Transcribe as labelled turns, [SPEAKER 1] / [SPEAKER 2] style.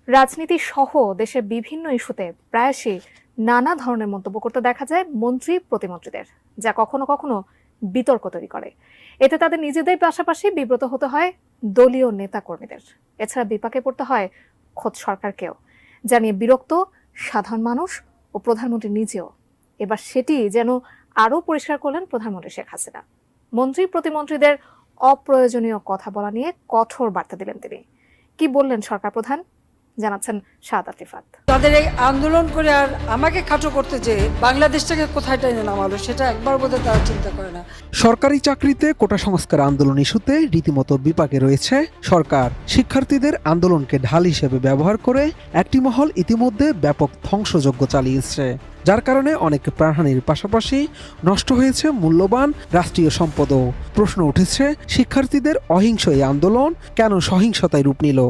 [SPEAKER 1] রাজনীতি সহ দেশের বিভিন্ন ইস্যুতে প্রায়শই নানা ধরনের মন্তব্য করতে দেখা যায় মন্ত্রী প্রতিমন্ত্রীদের, যা কখনো কখনো বিতর্ক তৈরি করে। এতে তাদের নিজেদের পাশাপাশি বিব্রত হতে হয় দলীয় নেতা কর্মীদের। এছাড়া বিপাকে পড়তে হয় খোদ সরকারকেও, যা নিয়ে বিরক্ত সাধারণ মানুষ ও প্রধানমন্ত্রী নিজেও। এবার সেটি যেন আরও পরিষ্কার করলেন প্রধানমন্ত্রী শেখ হাসিনা। মন্ত্রী প্রতিমন্ত্রীদের অপ্রয়োজনীয় কথা বলা নিয়ে কঠোর বার্তা দিলেন তিনি। কি বললেন সরকার প্রধান, জানাচ্ছেন শাহাদাত রিফাত।
[SPEAKER 2] তাদের এই আন্দোলন করে আর আমাকে খাটো করতে যে বাংলাদেশটাকে কোথায় টেনে নামালো সেটা একবার বোধহয় তারা চিন্তা করে না।
[SPEAKER 3] সরকারি চাকরিতে কোটা সংস্কার আন্দোলন ইস্যুতে রীতিমতো বিপাকে রয়েছে সরকার। শিক্ষার্থীদের আন্দোলনকে ঢাল হিসেবে ব্যবহার করে একটি মহল ইতিমধ্যে ব্যাপক ধ্বংসযজ্ঞ চালিয়েছে, যার কারণে অনেক প্রাণহানির পাশাপাশি নষ্ট হয়েছে মূল্যবান রাষ্ট্রীয় সম্পদও। প্রশ্ন উঠেছে, শিক্ষার্থীদের অহিংস এই আন্দোলন কেন সহিংসতায় রূপ নিল?